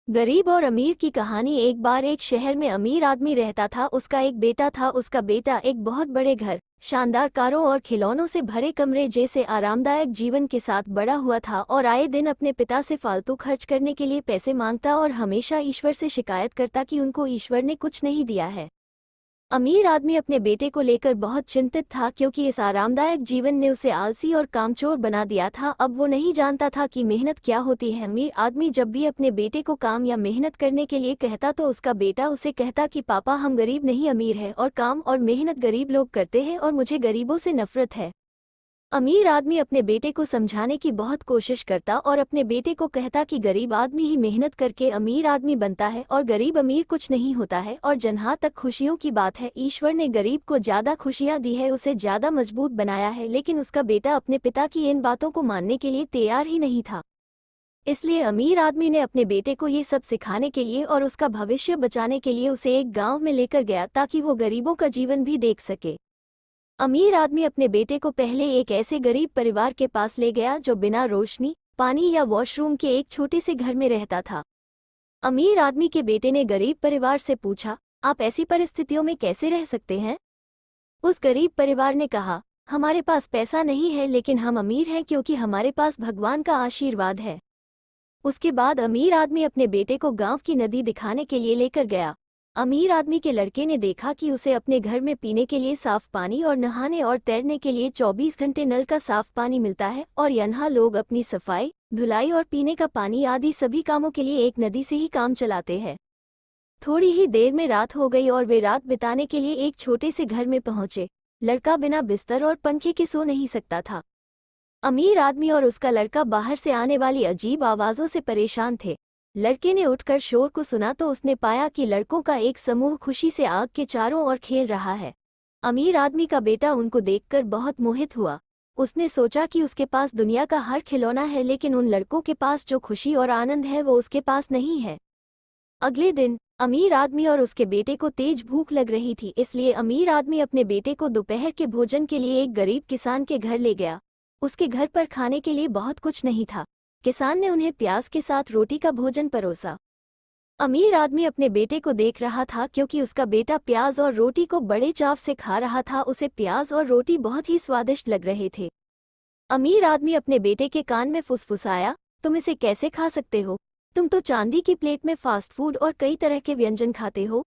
गरीब और अमीर की कहानी। एक बार एक शहर में अमीर आदमी रहता था। उसका एक बेटा था। उसका बेटा एक बहुत बड़े घर, शानदार कारों और खिलौनों से भरे कमरे जैसे आरामदायक जीवन के साथ बड़ा हुआ था और आए दिन अपने पिता से फालतू खर्च करने के लिए पैसे मांगता और हमेशा ईश्वर से शिकायत करता कि उनको ईश्वर ने कुछ नहीं दिया है। अमीर आदमी अपने बेटे को लेकर बहुत चिंतित था क्योंकि इस आरामदायक जीवन ने उसे आलसी और कामचोर बना दिया था। अब वो नहीं जानता था कि मेहनत क्या होती है। अमीर आदमी जब भी अपने बेटे को काम या मेहनत करने के लिए कहता तो उसका बेटा उसे कहता कि पापा, हम गरीब नहीं अमीर हैं और काम और मेहनत गरीब लोग करते हैं और मुझे गरीबों से नफरत है। अमीर आदमी अपने बेटे को समझाने की बहुत कोशिश करता और अपने बेटे को कहता कि गरीब आदमी ही मेहनत करके अमीर आदमी बनता है और गरीब अमीर कुछ नहीं होता है। और जहाँ तक खुशियों की बात है, ईश्वर ने गरीब को ज़्यादा खुशियाँ दी है, उसे ज़्यादा मजबूत बनाया है। लेकिन उसका बेटा अपने पिता की इन बातों को मानने के लिए तैयार ही नहीं था। इसलिए अमीर आदमी ने अपने बेटे को ये सब सिखाने के लिए और उसका भविष्य बचाने के लिए उसे एक गाँव में लेकर गया ताकि वो गरीबों का जीवन भी देख सके। अमीर आदमी अपने बेटे को पहले एक ऐसे गरीब परिवार के पास ले गया जो बिना रोशनी, पानी या वॉशरूम के एक छोटे से घर में रहता था। अमीर आदमी के बेटे ने गरीब परिवार से पूछा, आप ऐसी परिस्थितियों में कैसे रह सकते हैं? उस गरीब परिवार ने कहा, हमारे पास पैसा नहीं है लेकिन हम अमीर हैं क्योंकि हमारे पास भगवान का आशीर्वाद है। उसके बाद अमीर आदमी अपने बेटे को गांव की नदी दिखाने के लिए लेकर गया। अमीर आदमी के लड़के ने देखा कि उसे अपने घर में पीने के लिए साफ पानी और नहाने और तैरने के लिए 24 घंटे नल का साफ पानी मिलता है और यहाँ लोग अपनी सफाई, धुलाई और पीने का पानी आदि सभी कामों के लिए एक नदी से ही काम चलाते हैं। थोड़ी ही देर में रात हो गई और वे रात बिताने के लिए एक छोटे से घर में पहुंचे। लड़का बिना बिस्तर और पंखे के सो नहीं सकता था। अमीर आदमी और उसका लड़का बाहर से आने वाली अजीब आवाज़ों से परेशान थे। लड़के ने उठकर शोर को सुना तो उसने पाया कि लड़कों का एक समूह खुशी से आग के चारों ओर खेल रहा है। अमीर आदमी का बेटा उनको देखकर बहुत मोहित हुआ। उसने सोचा कि उसके पास दुनिया का हर खिलौना है लेकिन उन लड़कों के पास जो खुशी और आनंद है वो उसके पास नहीं है। अगले दिन अमीर आदमी और उसके बेटे को तेज भूख लग रही थी, इसलिए अमीर आदमी अपने बेटे को दोपहर के भोजन के लिए एक गरीब किसान के घर ले गया। उसके घर पर खाने के लिए बहुत कुछ नहीं था। किसान ने उन्हें प्याज के साथ रोटी का भोजन परोसा। अमीर आदमी अपने बेटे को देख रहा था क्योंकि उसका बेटा प्याज और रोटी को बड़े चाव से खा रहा था। उसे प्याज और रोटी बहुत ही स्वादिष्ट लग रहे थे। अमीर आदमी अपने बेटे के कान में फुसफुसाया, तुम इसे कैसे खा सकते हो? तुम तो चांदी की प्लेट में फास्ट फूड और कई तरह के व्यंजन खाते हो।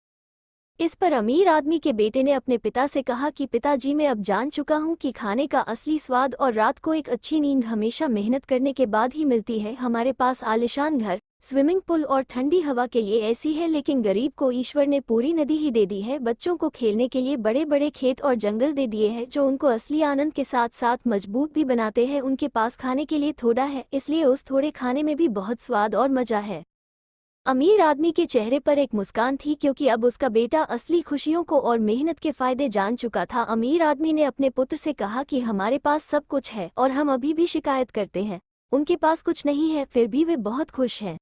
इस पर अमीर आदमी के बेटे ने अपने पिता से कहा कि पिताजी, मैं अब जान चुका हूँ कि खाने का असली स्वाद और रात को एक अच्छी नींद हमेशा मेहनत करने के बाद ही मिलती है। हमारे पास आलीशान घर, स्विमिंग पूल और ठंडी हवा के लिए ऐसी है, लेकिन गरीब को ईश्वर ने पूरी नदी ही दे दी है। बच्चों को खेलने के लिए बड़े बड़े खेत और जंगल दे दिए हैं जो उनको असली आनंद के साथ साथ मजबूत भी बनाते हैं। उनके पास खाने के लिए थोड़ा है, इसलिए उस थोड़े खाने में भी बहुत स्वाद और मजा है। अमीर आदमी के चेहरे पर एक मुस्कान थी क्योंकि अब उसका बेटा असली खुशियों को और मेहनत के फायदे जान चुका था। अमीर आदमी ने अपने पुत्र से कहा कि हमारे पास सब कुछ है और हम अभी भी शिकायत करते हैं। उनके पास कुछ नहीं है, फिर भी वे बहुत खुश हैं।